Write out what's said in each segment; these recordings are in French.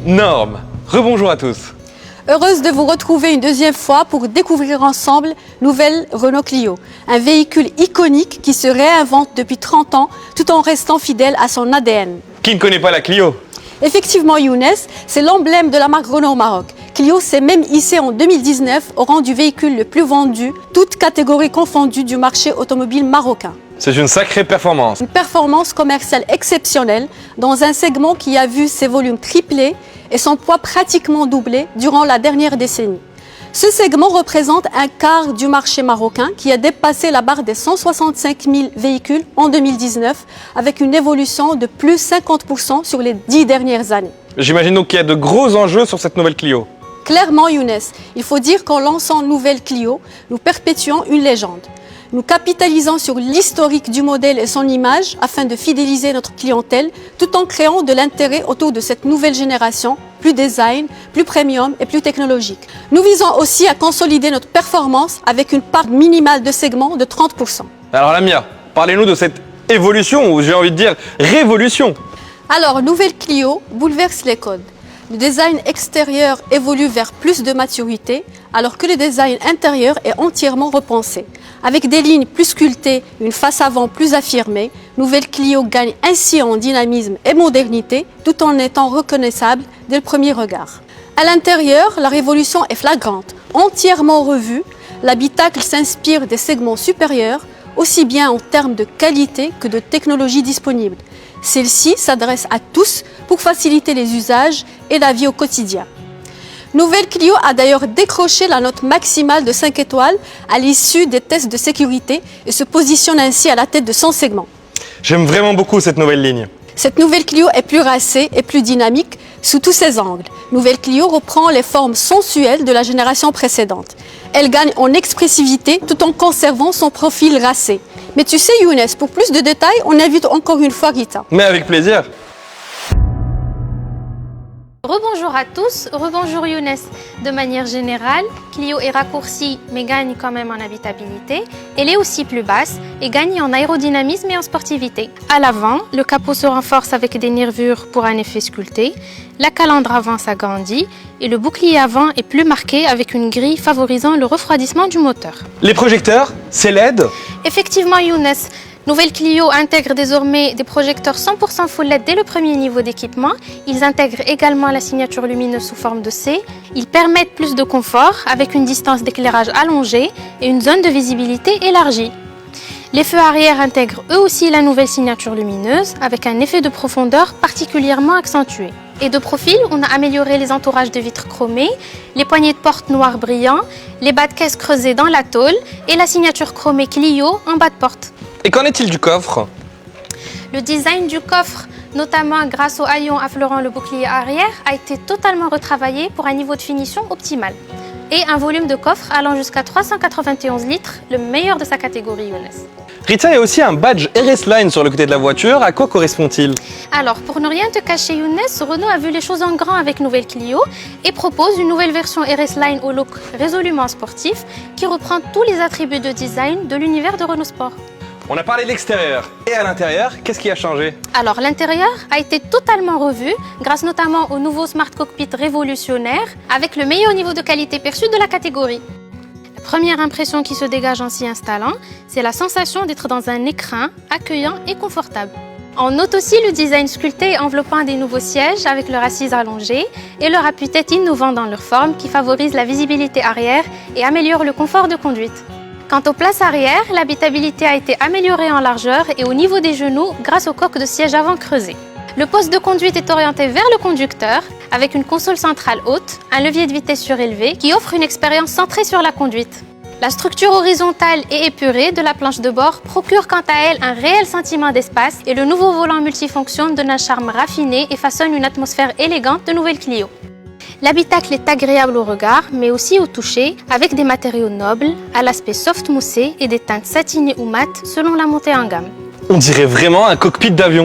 Norme, rebonjour à tous. Heureuse de vous retrouver une deuxième fois pour découvrir ensemble nouvelle Renault Clio. Un véhicule iconique qui se réinvente depuis 30 ans tout en restant fidèle à son ADN. Qui ne connaît pas la Clio? Effectivement Younes, c'est l'emblème de la marque Renault au Maroc. Clio s'est même hissé en 2019 au rang du véhicule le plus vendu, toutes catégories confondues du marché automobile marocain. C'est une sacrée performance. Une performance commerciale exceptionnelle dans un segment qui a vu ses volumes tripler et son poids pratiquement doubler durant la dernière décennie. Ce segment représente un quart du marché marocain qui a dépassé la barre des 165 000 véhicules en 2019 avec une évolution de plus 50% sur les 10 dernières années. J'imagine donc qu'il y a de gros enjeux sur cette nouvelle Clio. Clairement Younes, il faut dire qu'en lançant Nouvelle Clio, nous perpétuons une légende. Nous capitalisons sur l'historique du modèle et son image afin de fidéliser notre clientèle tout en créant de l'intérêt autour de cette nouvelle génération, plus design, plus premium et plus technologique. Nous visons aussi à consolider notre performance avec une part minimale de segment de 30%. Alors Lamia, parlez-nous de cette évolution, ou j'ai envie de dire révolution. Alors, Nouvelle Clio bouleverse les codes. Le design extérieur évolue vers plus de maturité, alors que le design intérieur est entièrement repensé. Avec des lignes plus sculptées, une face avant plus affirmée, Nouvelle Clio gagne ainsi en dynamisme et modernité, tout en étant reconnaissable dès le premier regard. À l'intérieur, la révolution est flagrante. Entièrement revue, l'habitacle s'inspire des segments supérieurs, aussi bien en termes de qualité que de technologie disponible. Celle-ci s'adresse à tous pour faciliter les usages et la vie au quotidien. Nouvelle Clio a d'ailleurs décroché la note maximale de 5 étoiles à l'issue des tests de sécurité et se positionne ainsi à la tête de son segment. J'aime vraiment beaucoup cette nouvelle ligne. Cette nouvelle Clio est plus racée et plus dynamique sous tous ses angles. Nouvelle Clio reprend les formes sensuelles de la génération précédente. Elle gagne en expressivité tout en conservant son profil racé. Mais tu sais Younes, pour plus de détails, on invite encore une fois Rita. Mais avec plaisir. Rebonjour à tous, rebonjour Younes. De manière générale, Clio est raccourcie mais gagne quand même en habitabilité. Elle est aussi plus basse et gagne en aérodynamisme et en sportivité. À l'avant, le capot se renforce avec des nervures pour un effet sculpté. La calandre avant s'agrandit et le bouclier avant est plus marqué avec une grille favorisant le refroidissement du moteur. Les projecteurs, c'est LED. Effectivement Younes, Nouvelle Clio intègre désormais des projecteurs 100% full LED dès le premier niveau d'équipement. Ils intègrent également la signature lumineuse sous forme de C. Ils permettent plus de confort avec une distance d'éclairage allongée et une zone de visibilité élargie. Les feux arrière intègrent eux aussi la nouvelle signature lumineuse avec un effet de profondeur particulièrement accentué. Et de profil, on a amélioré les entourages de vitres chromées, les poignées de porte noirs brillants, les bas de caisse creusés dans la tôle et la signature chromée Clio en bas de porte. Et qu'en est-il du coffre? Le design du coffre, notamment grâce au haillon affleurant le bouclier arrière, a été totalement retravaillé pour un niveau de finition optimal. Et un volume de coffre allant jusqu'à 391 litres, le meilleur de sa catégorie Younes. Rita, il y a aussi un badge RS Line sur le côté de la voiture. À quoi correspond-il? Alors, pour ne rien te cacher Younes, Renault a vu les choses en grand avec Nouvelle Clio et propose une nouvelle version RS Line au look résolument sportif qui reprend tous les attributs de design de l'univers de Renault Sport. On a parlé de l'extérieur. Et à l'intérieur, qu'est-ce qui a changé? Alors, l'intérieur a été totalement revu grâce notamment au nouveau Smart Cockpit révolutionnaire avec le meilleur niveau de qualité perçu de la catégorie. La première impression qui se dégage en s'y installant, c'est la sensation d'être dans un écrin accueillant et confortable. On note aussi le design sculpté enveloppant des nouveaux sièges avec leur assise allongée et leur appuie-tête innovant dans leur forme qui favorise la visibilité arrière et améliore le confort de conduite. Quant aux places arrière, l'habitabilité a été améliorée en largeur et au niveau des genoux grâce aux coques de siège avant creusées. Le poste de conduite est orienté vers le conducteur avec une console centrale haute, un levier de vitesse surélevé qui offre une expérience centrée sur la conduite. La structure horizontale et épurée de la planche de bord procure quant à elle un réel sentiment d'espace et le nouveau volant multifonction donne un charme raffiné et façonne une atmosphère élégante de Nouvelle Clio. L'habitacle est agréable au regard, mais aussi au toucher, avec des matériaux nobles, à l'aspect soft moussé et des teintes satinées ou mates selon la montée en gamme. On dirait vraiment un cockpit d'avion.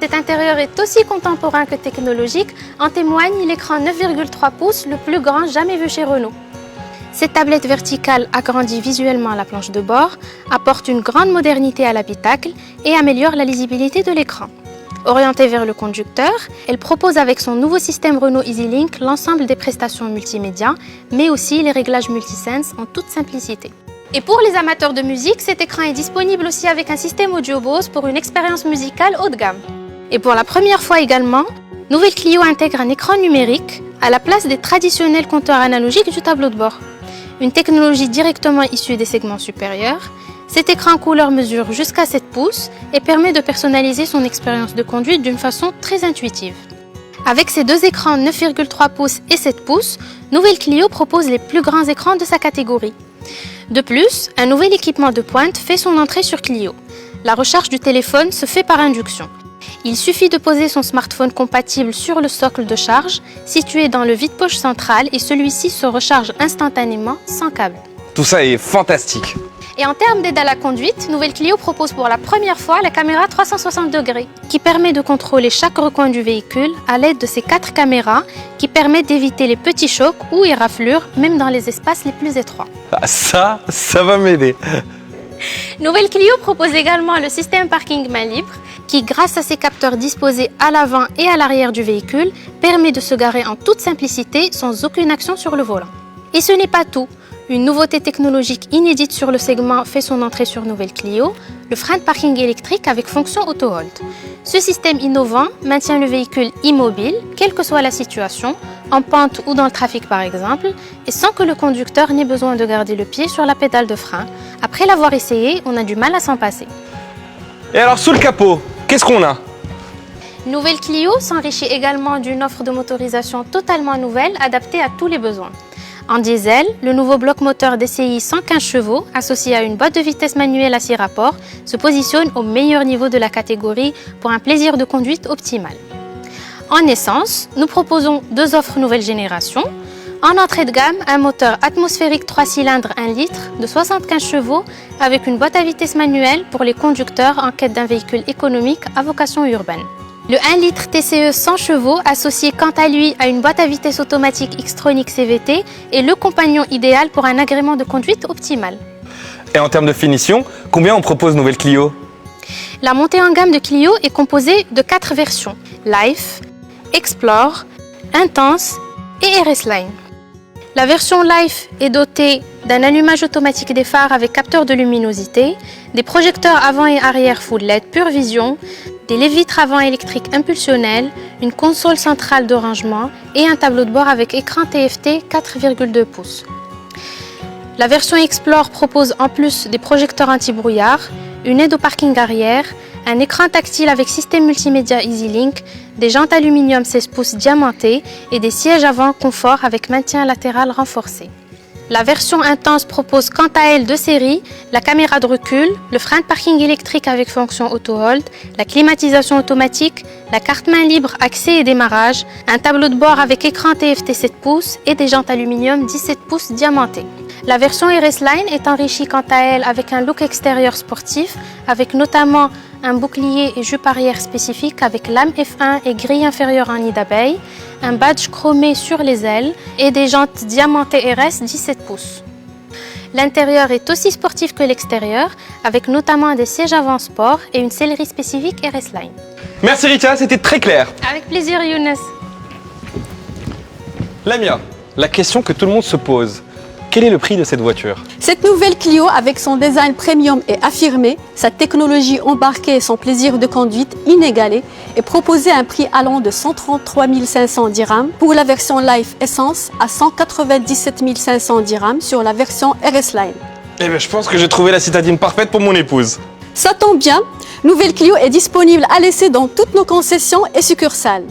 Cet intérieur est aussi contemporain que technologique, en témoigne l'écran 9,3 pouces, le plus grand jamais vu chez Renault. Cette tablette verticale agrandit visuellement la planche de bord, apporte une grande modernité à l'habitacle et améliore la lisibilité de l'écran. Orientée vers le conducteur, elle propose avec son nouveau système Renault EasyLink l'ensemble des prestations multimédia, mais aussi les réglages multisense en toute simplicité. Et pour les amateurs de musique, cet écran est disponible aussi avec un système audio Bose pour une expérience musicale haut de gamme. Et pour la première fois également, nouvelle Clio intègre un écran numérique à la place des traditionnels compteurs analogiques du tableau de bord. Une technologie directement issue des segments supérieurs, cet écran couleur mesure jusqu'à 7 pouces et permet de personnaliser son expérience de conduite d'une façon très intuitive. Avec ses deux écrans 9,3 pouces et 7 pouces, nouvelle Clio propose les plus grands écrans de sa catégorie. De plus, un nouvel équipement de pointe fait son entrée sur Clio. La recharge du téléphone se fait par induction. Il suffit de poser son smartphone compatible sur le socle de charge, situé dans le vide-poche central, et celui-ci se recharge instantanément sans câble. Tout ça est fantastique. Et en termes d'aide à la conduite, nouvelle Clio propose pour la première fois la caméra 360 degrés, qui permet de contrôler chaque recoin du véhicule à l'aide de ces 4 caméras qui permettent d'éviter les petits chocs ou éraflures, même dans les espaces les plus étroits. Ah, ça va m'aider. Nouvelle Clio propose également le système parking main libre, qui, grâce à ses capteurs disposés à l'avant et à l'arrière du véhicule, permet de se garer en toute simplicité sans aucune action sur le volant. Et ce n'est pas tout. Une nouveauté technologique inédite sur le segment fait son entrée sur nouvelle Clio, le frein de parking électrique avec fonction auto-hold. Ce système innovant maintient le véhicule immobile, quelle que soit la situation, en pente ou dans le trafic par exemple, et sans que le conducteur n'ait besoin de garder le pied sur la pédale de frein. Après l'avoir essayé, on a du mal à s'en passer. Et alors sous le capot, qu'est-ce qu'on a? Nouvelle Clio s'enrichit également d'une offre de motorisation totalement nouvelle, adaptée à tous les besoins. En diesel, le nouveau bloc moteur DCI 115 chevaux, associé à une boîte de vitesse manuelle à 6 rapports, se positionne au meilleur niveau de la catégorie pour un plaisir de conduite optimal. En essence, nous proposons 2 offres nouvelle génération. En entrée de gamme, un moteur atmosphérique 3 cylindres 1 litre de 75 chevaux avec une boîte à vitesse manuelle pour les conducteurs en quête d'un véhicule économique à vocation urbaine. Le 1 litre TCE 100 chevaux, associé quant à lui à une boîte à vitesse automatique Xtronic CVT, est le compagnon idéal pour un agrément de conduite optimal. Et en termes de finition, combien on propose nouvelle Clio? La montée en gamme de Clio est composée de 4 versions: Life, Explore, Intense et RS Line. La version Life est dotée d'un allumage automatique des phares avec capteur de luminosité, des projecteurs avant et arrière Full LED Pure Vision, des lève-vitres avant électriques impulsionnelles, une console centrale de rangement et un tableau de bord avec écran TFT 4,2 pouces. La version Explore propose en plus des projecteurs anti-brouillard, une aide au parking arrière, un écran tactile avec système multimédia EasyLink, des jantes aluminium 16 pouces diamantées et des sièges avant confort avec maintien latéral renforcé. La version Intense propose quant à elle 2 séries, la caméra de recul, le frein de parking électrique avec fonction auto-hold, la climatisation automatique, la carte main libre accès et démarrage, un tableau de bord avec écran TFT 7 pouces et des jantes aluminium 17 pouces diamantées. La version RS Line est enrichie quant à elle avec un look extérieur sportif, avec notamment un bouclier et jupe arrière spécifique avec lame F1 et grille inférieure en nid d'abeille, un badge chromé sur les ailes et des jantes diamantées RS 17 pouces. L'intérieur est aussi sportif que l'extérieur, avec notamment des sièges avant sport et une sellerie spécifique RS Line. Merci Rita, c'était très clair. Avec plaisir Younes. Lamia, la question que tout le monde se pose, quel est le prix de cette voiture? Cette nouvelle Clio, avec son design premium et affirmé, sa technologie embarquée et son plaisir de conduite inégalé, est proposée à un prix allant de 133 500 dirhams pour la version Life Essence à 197 500 dirhams sur la version RS Line. Eh bien, je pense que j'ai trouvé la citadine parfaite pour mon épouse. Ça tombe bien, nouvelle Clio est disponible à l'essai dans toutes nos concessions et succursales.